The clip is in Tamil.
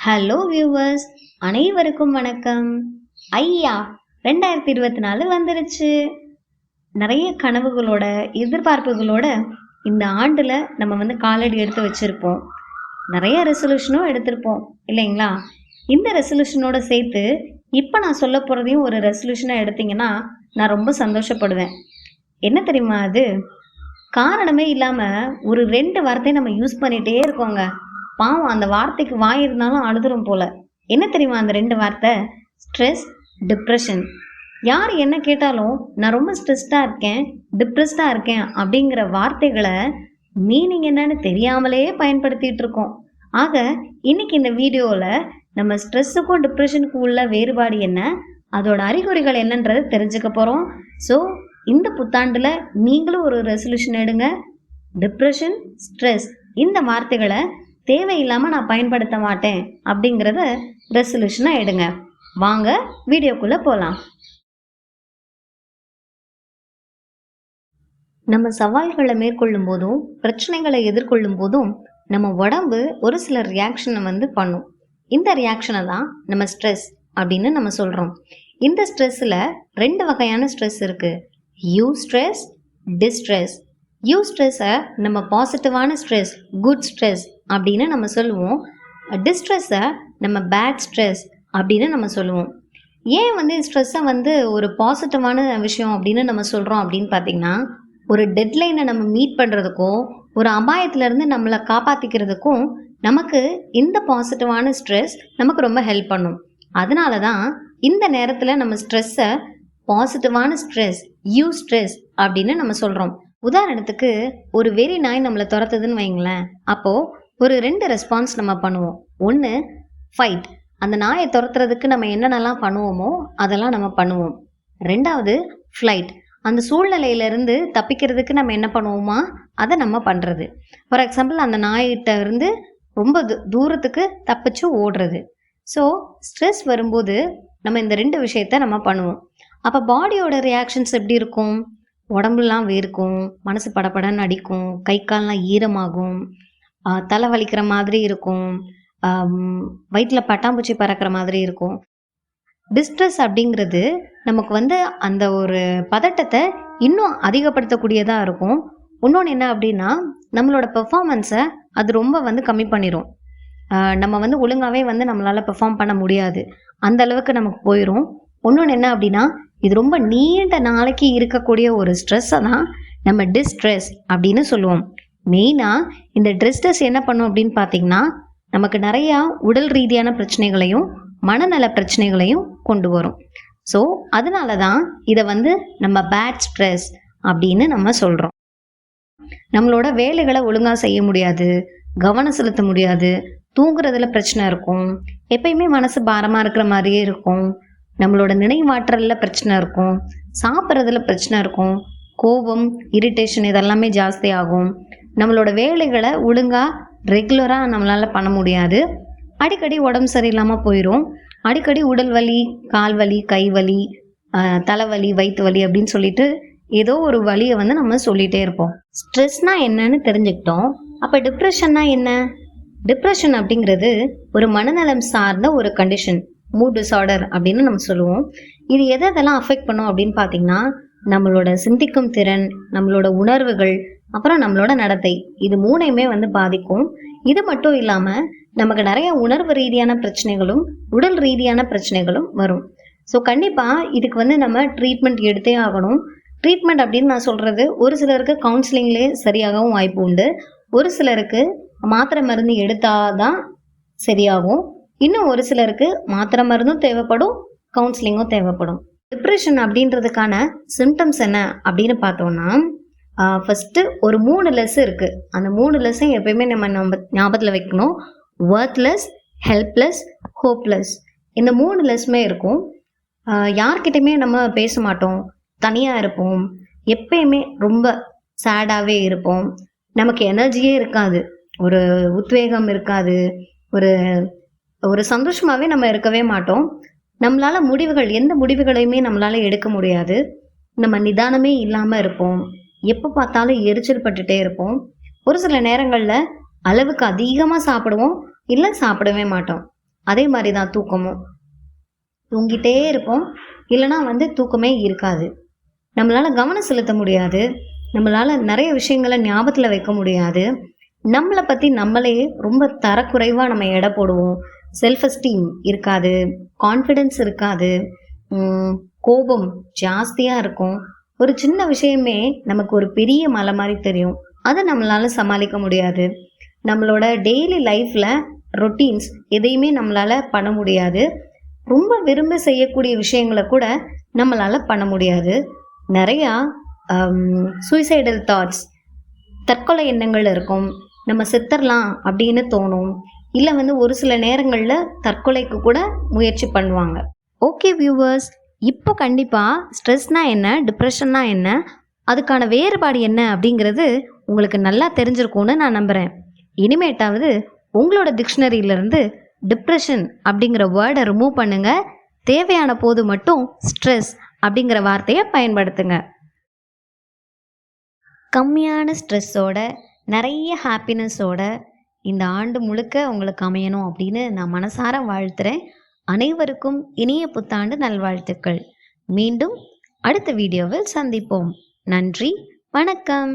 ஹலோ வியூவர்ஸ், அனைவருக்கும் வணக்கம். ஐயா 2024 வந்துருச்சு. நிறைய கனவுகளோட எதிர்பார்ப்புகளோட இந்த ஆண்டில் நம்ம காலடி எடுத்து வச்சுருப்போம். நிறைய ரெசல்யூஷனும் எடுத்திருப்போம் இல்லைங்களா? இந்த ரெசல்யூஷனோட சேர்த்து இப்போ நான் சொல்ல போகிறதையும் ஒரு ரெசல்யூஷனாக எடுத்தீங்கன்னா நான் ரொம்ப சந்தோஷப்படுவேன். என்ன தெரியுமா அது? காரணமே இல்லாமல் ஒரு 2 வார்த்தையை நம்ம யூஸ் பண்ணிகிட்டே இருக்கோங்க. பாவம், அந்த வார்த்தைக்கு வாய் இருந்தாலும் அழுதுரும் போல. என்ன தெரியுமா அந்த 2 வார்த்தை? Stress, depression. யார் என்ன கேட்டாலும் நான் ரொம்ப ஸ்ட்ரெஸ்டாக இருக்கேன், டிப்ரெஸ்டாக இருக்கேன் அப்படிங்கிற வார்த்தைகளை மீனிங் என்னன்னு தெரியாமலே பயன்படுத்திட்டு இருக்கோம். ஆக இன்னைக்கு இந்த வீடியோவில் நம்ம ஸ்ட்ரெஸ்ஸுக்கும் டிப்ரெஷனுக்கும் உள்ள வேறுபாடு என்ன, அதோட அறிகுறிகள் என்னன்றதை தெரிஞ்சுக்க போகிறோம். ஸோ இந்த புத்தாண்டில் நீங்களும் ஒரு ரெசல்யூஷன் எடுங்க. டிப்ரெஷன், ஸ்ட்ரெஸ் இந்த வார்த்தைகளை தேவையில்லாமல் நான் பயன்படுத்த மாட்டேன் அப்படிங்கிறத ரெசல்யூஷனாக எடுங்க. வாங்க வீடியோக்குள்ளே போகலாம். நம்ம சவால்களை மேற்கொள்ளும் போதும் பிரச்சனைகளை எதிர்கொள்ளும் போதும் நம்ம உடம்பு ஒரு சில ரியாக்ஷனை பண்ணும். இந்த ரியாக்ஷனை தான் நம்ம ஸ்ட்ரெஸ் அப்படின்னு நம்ம சொல்கிறோம். இந்த ஸ்ட்ரெஸ்ஸில் 2 வகையான ஸ்ட்ரெஸ் இருக்குது. You stress, distress. யூ ஸ்ட்ரெஸ்ஸை நம்ம பாசிட்டிவான ஸ்ட்ரெஸ், குட் ஸ்ட்ரெஸ் அப்படின்னு நம்ம சொல்லுவோம். டிஸ்ட்ரெஸ்ஸை நம்ம பேட் ஸ்ட்ரெஸ் அப்படின்னு நம்ம சொல்லுவோம். ஏன் ஸ்ட்ரெஸ்ஸை ஒரு பாசிட்டிவான விஷயம் அப்படின்னு நம்ம சொல்கிறோம் அப்படின்னு பார்த்திங்கன்னா, ஒரு டெட்லைனை நம்ம மீட் பண்ணுறதுக்கும் ஒரு அபாயத்திலேருந்து நம்மளை காப்பாற்றிக்கிறதுக்கும் நமக்கு இந்த பாசிட்டிவான ஸ்ட்ரெஸ் நமக்கு ரொம்ப ஹெல்ப் பண்ணும். அதனால தான் இந்த நேரத்தில் நம்ம ஸ்ட்ரெஸ்ஸை பாசிட்டிவான ஸ்ட்ரெஸ், யூ ஸ்ட்ரெஸ் அப்படின்னு நம்ம சொல்கிறோம். உதாரணத்துக்கு ஒரு வெறி நாய் நம்மளை துரத்துதுன்னு வைங்களேன். அப்போது ஒரு 2 ரெஸ்பான்ஸ் நம்ம பண்ணுவோம். ஒன்று ஃபைட், அந்த நாயை துரத்துறதுக்கு நம்ம என்னென்னலாம் பண்ணுவோமோ அதெல்லாம் நம்ம பண்ணுவோம். 2வது ஃப்ளைட், அந்த சூழ்நிலையிலேருந்து தப்பிக்கிறதுக்கு நம்ம என்ன பண்ணுவோமா அதை நம்ம பண்ணுறது. ஃபார் எக்ஸாம்பிள், அந்த நாய்கிட்ட இருந்து ரொம்ப தூரத்துக்கு தப்பிச்சு ஓடுறது. ஸோ ஸ்ட்ரெஸ் வரும்போது நம்ம இந்த 2 விஷயத்த நம்ம பண்ணுவோம். அப்போ பாடியோட ரியாக்ஷன்ஸ் எப்படி இருக்கும்? உடம்புலாம் வேர்க்கும், மனசு படப்படன்னு அடிக்கும், கை கால்லாம் ஈரமாகும், தலை வலிக்கிற மாதிரி இருக்கும், வயிற்றில் பட்டாம்பூச்சி பறக்கிற மாதிரி இருக்கும். டிஸ்ட்ரெஸ் அப்படிங்கிறது நமக்கு அந்த ஒரு பதட்டத்தை இன்னும் அதிகப்படுத்தக்கூடியதாக இருக்கும். இன்னொன்று என்ன அப்படின்னா, நம்மளோட பெர்ஃபார்மன்ஸை அது ரொம்ப கம்மி பண்ணிடும். நம்ம ஒழுங்காகவே நம்மளால் பெர்ஃபார்ம் பண்ண முடியாது, அந்த அளவுக்கு நமக்கு போயிடும். இன்னொன்று என்ன அப்படின்னா, இது ரொம்ப நீண்ட நாளைக்கு இருக்கக்கூடிய ஒரு ஸ்ட்ரெஸ்ஸை தான் நம்ம டிஸ்ட்ரெஸ் அப்படின்னு சொல்லுவோம். மெயினாக இந்த டிஸ்ட்ரெஸ் என்ன பண்ணும் அப்படின்னு பார்த்தீங்கன்னா, நமக்கு நிறையா உடல் ரீதியான பிரச்சனைகளையும் மனநல பிரச்சனைகளையும் கொண்டு வரும். ஸோ அதனால தான் இதை நம்ம பேட் ஸ்ட்ரெஸ் அப்படின்னு நம்ம சொல்கிறோம். நம்மளோட வேலைகளை ஒழுங்காக செய்ய முடியாது, கவனம் செலுத்த முடியாது, தூங்குறதுல பிரச்சனை இருக்கும், எப்பயுமே மனசு பாரமாக இருக்கிற மாதிரியே இருக்கும், நம்மளோட நினைவாற்றலில் பிரச்சனை இருக்கும், சாப்பிட்றதுல பிரச்சனை இருக்கும், கோபம், இரிட்டேஷன் இதெல்லாமே ஜாஸ்தி ஆகும், நம்மளோட வேலைகளை ஒழுங்காக ரெகுலராக நம்மளால் பண்ண முடியாது, அடிக்கடி உடம்பு சரியில்லாமல் போயிடும், அடிக்கடி உடல் வலி, கால் வலி, கை வலி, தலைவலி, வயிற்று வலி அப்படின்னு சொல்லிட்டு ஏதோ ஒரு வலியை நம்ம சொல்லிகிட்டே இருப்போம். ஸ்ட்ரெஸ்னால் என்னன்னு தெரிஞ்சுக்கிட்டோம். அப்போ டிப்ரெஷன்னா என்ன? டிப்ரெஷன் அப்படிங்கிறது ஒரு மனநலம் சார்ந்த ஒரு கண்டிஷன், மூட் டிஸார்டர் அப்படின்னு நம்ம சொல்லுவோம். இது எதெல்லாம் அஃபெக்ட் பண்ணும் அப்படின்னு பார்த்தீங்கன்னா, நம்மளோட சிந்திக்கும் திறன், நம்மளோட உணர்வுகள், அப்புறம் நம்மளோட நடத்தை, இது 3யுமே பாதிக்கும். இது மட்டும் இல்லாமல் நமக்கு நிறைய உணர்வு ரீதியான பிரச்சனைகளும் உடல் ரீதியான பிரச்சனைகளும் வரும். ஸோ கண்டிப்பாக இதுக்கு நம்ம ட்ரீட்மெண்ட் எடுத்தே ஆகணும். ட்ரீட்மெண்ட் அப்படின்னு நான் சொல்கிறது, ஒரு சிலருக்கு கவுன்சிலிங்லேயே சரியாகவும் வாய்ப்பு உண்டு, ஒரு சிலருக்கு மாத்திரை மருந்து எடுத்தால் தான் சரியாகும், இன்னும் ஒரு சிலருக்கு மாத்திரை மருந்தும் தேவைப்படும், கவுன்சிலிங்கும் தேவைப்படும். டிப்ரெஷன் அப்படின்றதுக்கான சிம்டம்ஸ் என்ன அப்படின்னு பார்த்தோம்னா, ஃபஸ்ட்டு ஒரு 3 லெஸ் இருக்குது. அந்த 3 லெஸ்ஸையும் எப்பயுமே நம்ம ஞாபகத்தில் வைக்கணும். Worthless, helpless, hopeless. இந்த 3 லெஸ்ஸுமே இருக்கும். யார்கிட்டையுமே நம்ம பேச மாட்டோம், தனியாக இருப்போம், எப்பயுமே ரொம்ப சேடாகவே இருப்போம், நமக்கு எனர்ஜியே இருக்காது, ஒரு உத்வேகம் இருக்காது, ஒரு ஒரு சந்தோஷமாகவே நம்ம இருக்கவே மாட்டோம். நம்மளால் எந்த முடிவுகளையுமே நம்மளால் எடுக்க முடியாது, நம்ம நிதானமே இல்லாமல் இருப்போம், எப்போ பார்த்தாலும் எரிச்சல் பட்டுட்டே இருப்போம். ஒரு சில நேரங்களில் அளவுக்கு அதிகமாக சாப்பிடுவோம், இல்லை சாப்பிடவே மாட்டோம். அதே மாதிரி தான் தூக்கமும். தூங்கிட்டே இருப்போம், இல்லைனா தூக்கமே இருக்காது. நம்மளால் கவனம் செலுத்த முடியாது, நம்மளால் நிறைய விஷயங்களை ஞாபகத்தில் வைக்க முடியாது. நம்மளை பற்றி நம்மளே ரொம்ப தரக்குறைவாக நம்ம எடை போடுவோம். செல்ஃப் எஸ்டீம் இருக்காது, கான்ஃபிடென்ஸ் இருக்காது, கோபம் ஜாஸ்தியாக இருக்கும். ஒரு சின்ன விஷயமே நமக்கு ஒரு பெரிய மலை மாதிரி தெரியும், அதை நம்மளால் சமாளிக்க முடியாது. நம்மளோட டெய்லி லைஃப்பில் ரொட்டீன்ஸ் எதையுமே நம்மளால் பண்ண முடியாது. ரொம்ப விரும்பி செய்யக்கூடிய விஷயங்களை கூட நம்மளால் பண்ண முடியாது. நிறையா சூசைடல் தாட்ஸ், தற்கொலை எண்ணங்கள் இருக்கும். நம்ம செத்துடலாம் அப்படின்னு தோணும். இல்லை ஒரு சில நேரங்களில் தற்கொலைக்கு கூட முயற்சி பண்ணுவாங்க. ஓகே வியூவர்ஸ், இப்போ கண்டிப்பாக ஸ்ட்ரெஸ்னால் என்ன, டிப்ரெஷன்னா என்ன, அதுக்கான வேறுபாடு என்ன அப்படிங்கிறது உங்களுக்கு நல்லா தெரிஞ்சிருக்கும்னு நான் நம்புகிறேன். இனிமேட்டாவது உங்களோட டிக்ஷனரியிலேருந்து டிப்ரெஷன் அப்படிங்கிற வேர்டை ரிமூவ் பண்ணுங்கள். தேவையான போது மட்டும் ஸ்ட்ரெஸ் அப்படிங்கிற வார்த்தையை பயன்படுத்துங்க. கம்மியான ஸ்ட்ரெஸ்ஸோட நிறைய ஹாப்பினஸோட இந்த ஆண்டு முழுக்க உங்களுக்கு அமையணும் அப்படின்னு நான் மனசார வாழ்த்துறேன். அனைவருக்கும் இனிய புத்தாண்டு நல்வாழ்த்துக்கள். மீண்டும் அடுத்த வீடியோவில் சந்திப்போம். நன்றி, வணக்கம்.